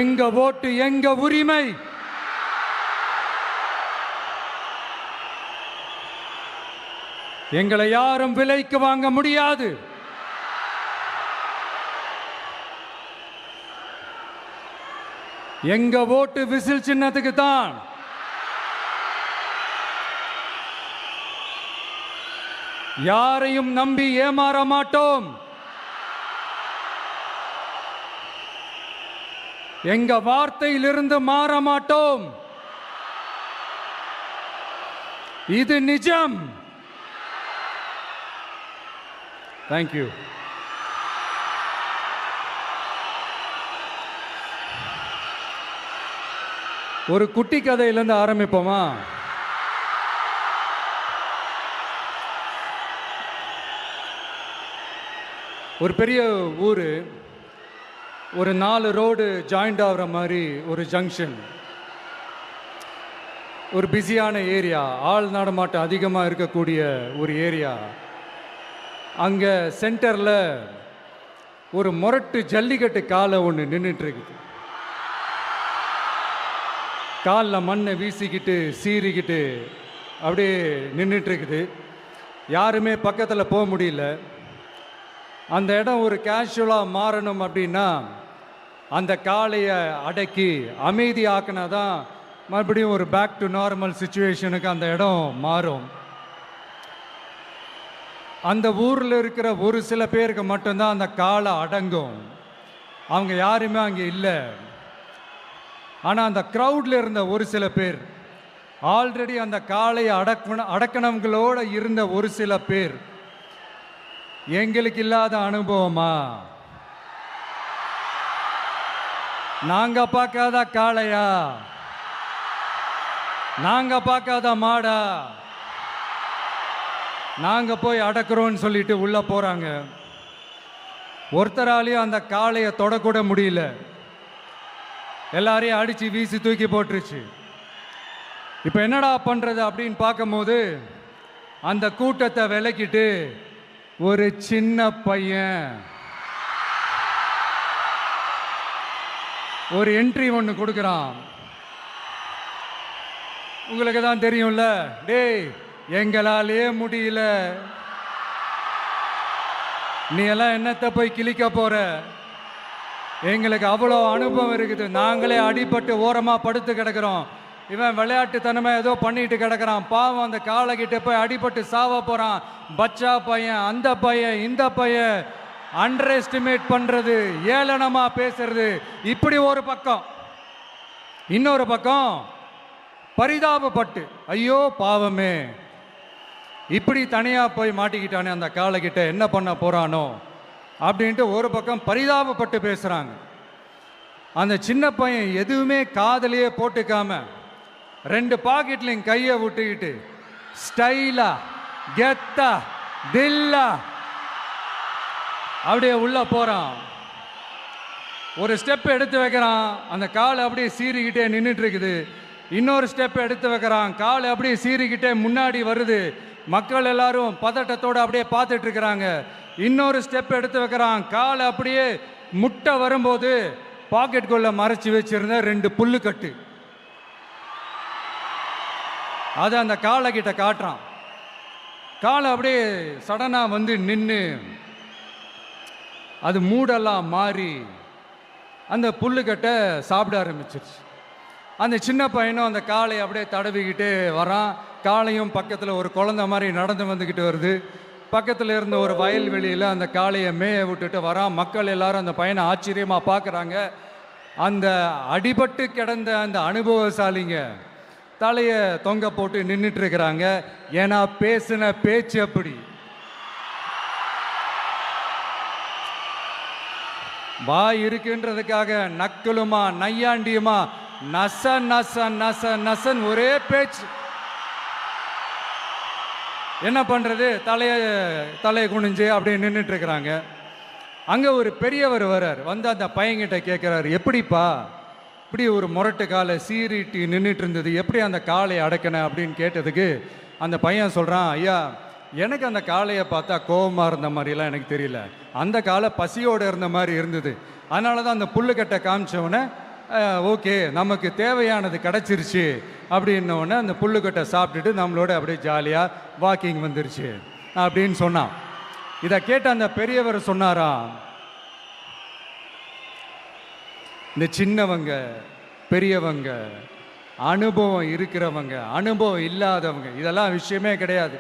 எங்க ஓட்டு எங்க உரிமை. எங்களை யாரும் விலைக்கு வாங்க முடியாது. எங்க ஓட்டு விசில் சின்னத்துக்கு தான். யாரையும் நம்பி ஏமாற மாட்டோம். எங்க வார்த்தையிலிருந்து மாற மாட்டோம். இது நிஜம். தேங்க்யூ. ஒரு குட்டி கதையிலிருந்து ஆரம்பிப்போமா? ஒரு பெரிய ஊர், ஒரு 4 ரோடு ஜாயிண்ட் ஆகிற மாதிரி ஒரு ஜங்ஷன், ஒரு பிஸியான ஏரியா, ஆள் நடமாட்டம் அதிகமாக இருக்கக்கூடிய ஒரு ஏரியா. அங்கே சென்டரில் ஒரு முரட்டு ஜல்லிக்கட்டு காலை ஒன்று நின்றுட்டுருக்குது. காலில் மண்ணை வீசிக்கிட்டு சீறிக்கிட்டு அப்படியே நின்றுட்டுருக்குது. யாருமே பக்கத்தில் போக முடியல. அந்த இடம் ஒரு கேஷுவலாக மாறணும் அப்படின்னா அந்த காளையை அடக்கி அமைதி ஆக்கினா தான் மறுபடியும் ஒரு பேக் டு நார்மல் சுச்சுவேஷனுக்கு அந்த இடம் மாறும். அந்த ஊரில் இருக்கிற ஒரு சில பேருக்கு மட்டும்தான் அந்த காளை அடங்கும். அவங்க யாருமே அங்கே இல்லை. ஆனால் அந்த க்ரௌடில் இருந்த ஒரு சில பேர், ஆல்ரெடி அந்த காளையை அடக்கணவங்களோடு இருந்த ஒரு சில பேர், எங்களுக்கு இல்லாத அனுபவமா? நாங்க பார்க்காத காளையா? நாங்க பார்க்காத மாடா? நாங்க போய் அடக்குறோம்னு சொல்லிட்டு உள்ள போறாங்க. ஒருத்தராலையும் அந்த காளையை தொடக்கூட முடியல. எல்லாரையும் அடிச்சு வீசி தூக்கி போட்டுருச்சு. இப்ப என்னடா பண்றது அப்படின்னு பார்க்கும்போது அந்த கூட்டத்தை விலக்கிட்டு ஒரு சின்ன பையன் ஒரு என்ட்ரி ஒன்று கொடுக்குறான். உங்களுக்கு தான் தெரியும்ல, டேய் எங்களாலே முடியல, நீ எல்லாம் என்னத்தை போய் கிழிக்க போற? எங்களுக்கு அவ்வளோ அனுபவம் இருக்குது, நாங்களே அடிபட்டு ஓரமாக படுத்து கிடக்கிறோம். இவன் விளையாட்டுத்தனமா ஏதோ பண்ணிட்டு கிடக்கிறான், பாவம் அந்த காளைகிட்ட போய் அடிபட்டு சாவ போறான். பச்சா பையன், அந்த பையன், இந்த பையன், அண்டர் எஸ்டிமேட் பண்றது, ஏளனமா பேசுறது, இப்படி ஒரு பக்கம். இன்னொரு பக்கம் பரிதாபப்பட்டு, ஐயோ பாவமே, இப்படி தனியா போய் மாட்டிக்கிட்டானே அந்த காளைகிட்ட, என்ன பண்ண போறானோ அப்படின்ட்டு ஒரு பக்கம் பரிதாபப்பட்டு பேசுறாங்க. அந்த சின்ன பையன் எதுவுமே காதலையே போட்டுக்காம 2 பாக்கெட்லையும் கையை விட்டுக்கிட்டு ஸ்டைலா கெத்தா தில்லா அப்படியே உள்ள போறான். ஒரு ஸ்டெப் எடுத்து வைக்கிறான், அந்த கால் அப்படியே சீறிக்கிட்டே நின்றுட்டு இருக்குது. இன்னொரு ஸ்டெப் எடுத்து வைக்கிறான், கால் அப்படியே சீறிக்கிட்டே முன்னாடி வருது. மக்கள் எல்லாரும் பதட்டத்தோடு அப்படியே பார்த்துட்டு இருக்கிறாங்க. இன்னொரு ஸ்டெப் எடுத்து வைக்கிறான், கால் அப்படியே முட்டை வரும்போது பாக்கெட்டுக்குள்ள மறைச்சி வச்சிருந்த 2 புல்லுக்கட்டு அதை அந்த காளை கிட்ட காட்டுறான். காளை அப்படியே சடனா வந்து நின்று அது மூடெல்லாம் மாறி அந்த புல்லுக்கட்டை சாப்பிட ஆரம்பிச்சிருச்சு. அந்த சின்ன பையனும் அந்த காளையை அப்படியே தடவிக்கிட்டே வரான். காளையும் பக்கத்தில் ஒரு குழந்தை மாதிரி நடந்து வந்துக்கிட்டு வருது. பக்கத்தில் இருந்த ஒரு வயல்வெளியில் அந்த காளையை மேய விட்டுட்டு வரான். மக்கள் எல்லாரும் அந்த பையனை ஆச்சரியமாக பார்க்குறாங்க. அந்த அடிபட்டு கிடந்த அந்த அனுபவசாலிங்க தலையை தொங்க போட்டு நின்றுட்டு இருக்கிறாங்க. ஏன்னா பேசின பேச்சு அப்படி. வாய் இருக்குன்றதுக்காக நக்கலுமா நையாண்டியுமா நச நச நச நசன் ஒரே பேச்சு. என்ன பண்றது, தலையை குனிஞ்சு அப்படியே நின்றுட்டு இருக்கிறாங்க. அங்க ஒரு பெரியவர் வர்றார். வந்து அந்த பையன்கிட்ட கேட்கிறாரு, எப்படிப்பா இப்படி ஒரு முரட்டு காலை சீறிட்டு நின்றுட்டு இருந்தது, எப்படி அந்த காளையை அடக்கின அப்படின்னு கேட்டதுக்கு அந்த பையன் சொல்றான், ஐயா எனக்கு அந்த காளையை பார்த்தா கோபமாக இருந்த மாதிரிலாம் எனக்கு தெரியல, அந்த காலை பசியோடு இருந்த மாதிரி இருந்தது. அதனால தான் அந்த புல்லுக்கட்டை காமிச்சவனை ஓகே நமக்கு தேவையானது கிடச்சிருச்சு அப்படின்னோடனே அந்த புல்லுக்கட்டை சாப்பிட்டுட்டு நம்மளோட அப்படியே ஜாலியாக வாக்கிங் வந்துருச்சு அப்படின்னு சொன்னான். இதை கேட்ட அந்த பெரியவர் சொன்னாராம், இந்த சின்னவங்க பெரியவங்க அனுபவம் இருக்கிறவங்க அனுபவம் இல்லாதவங்க இதெல்லாம் விஷயமே கிடையாது.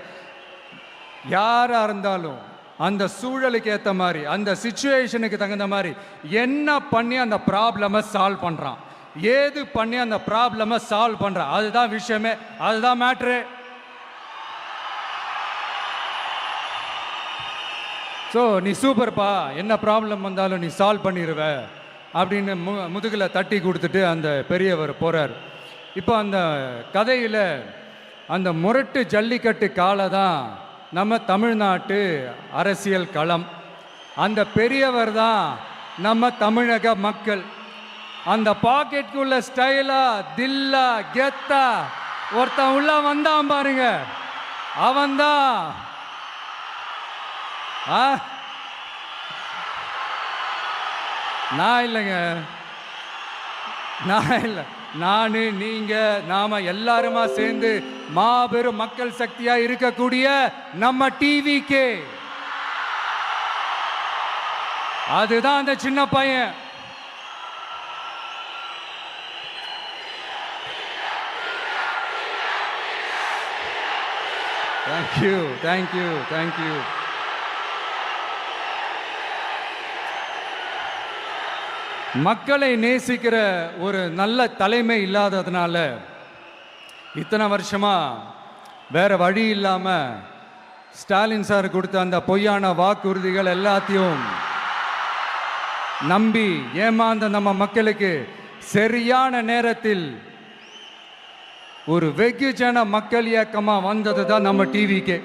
யாராக இருந்தாலும் அந்த சூழலுக்கு ஏற்ற மாதிரி அந்த சிச்சுவேஷனுக்கு தகுந்த மாதிரி என்ன பண்ணி அந்த ப்ராப்ளமை சால்வ் பண்ணுறான், ஏது பண்ணி அந்த ப்ராப்ளமை சால்வ் பண்ணுறான், அதுதான் விஷயமே, அதுதான் மேட்ரு. ஸோ நீ சூப்பர்ப்பா, என்ன ப்ராப்ளம் வந்தாலும் நீ சால்வ் பண்ணிடுவ அப்படின்னு முதுகில் தட்டி கொடுத்துட்டு அந்த பெரியவர் போகிறார். இப்போ அந்த கதையில் அந்த முரட்டு ஜல்லிக்கட்டு காலை தான் நம்ம தமிழ்நாட்டு அரசியல் களம். அந்த பெரியவர் தான் நம்ம தமிழக மக்கள். அந்த பாக்கெட்டுக்குள்ள ஸ்டைலா தில்லா கெத்தா ஒருத்தன் உள்ள வந்தான் பாருங்க, அவன்தான் நான் இல்லைங்க, நான் இல்லை, நானு நீங்க நாம எல்லாருமா சேர்ந்து மாபெரும் மக்கள் சக்தியா இருக்கக்கூடிய நம்ம டிவிக்கு, அதுதான் அந்த சின்ன பையன். Thank you thank you thank you. மக்களை நேசிக்கிற ஒரு நல்ல தலைமை இல்லாததுனால இத்தனை வருஷமா வேற வழி இல்லாம ஸ்டாலின் சார் கொடுத்த அந்த பொய்யான வாக்குறுதிகள் எல்லாத்தையும் நம்பி ஏமாந்த நம்ம மக்களுக்கு சரியான நேரத்தில் ஒரு வெகுஜன மக்கள் இயக்கமா வந்தது தான் நம்ம டிவிக்கு.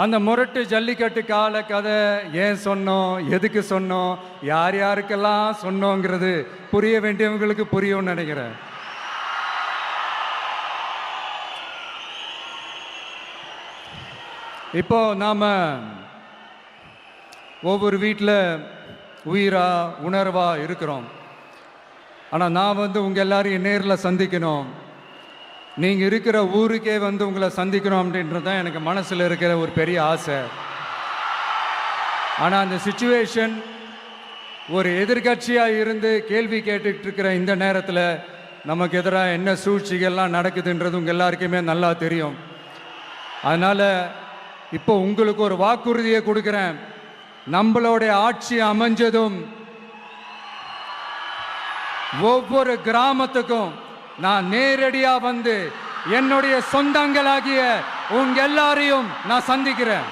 அந்த முரட்டு ஜல்லிக்கட்டு கால கதை ஏன் சொன்னோம், எதுக்கு சொன்னோம், யார் யாருக்கெல்லாம் சொன்னோங்கிறது புரிய வேண்டியவங்களுக்கு புரியும்னு நினைக்கிறேன். இப்போ நாம ஒவ்வொரு வீட்டில் உயிரா உணர்வா இருக்கிறோம். ஆனால் நான் உங்கள் எல்லாரையும் நேரில் சந்திக்கணும், நீங்கள் இருக்கிற ஊருக்கே உங்களை சந்திக்கணும் அப்படின்றது தான் எனக்கு மனசில் இருக்கிற ஒரு பெரிய ஆசை. ஆனால் அந்த சிச்சுவேஷன் ஒரு எதிர்கட்சியாக இருந்து கேள்வி கேட்டுட்டு இருக்கிற இந்த நேரத்தில் நமக்கு எதிராக என்ன சூழ்ச்சிகள்லாம் நடக்குதுன்றது உங்கள் எல்லாருக்குமே நல்லா தெரியும். அதனால் இப்போ உங்களுக்கு ஒரு வாக்குறுதியை கொடுக்குறேன், நம்மளுடைய ஆட்சி அமைஞ்சதும் ஒவ்வொரு கிராமத்துக்கும் நான் நேரடியா வந்து என்னுடைய சொந்தங்களாகிய உங்க எல்லாரையும் நான் சந்திக்கிறேன்.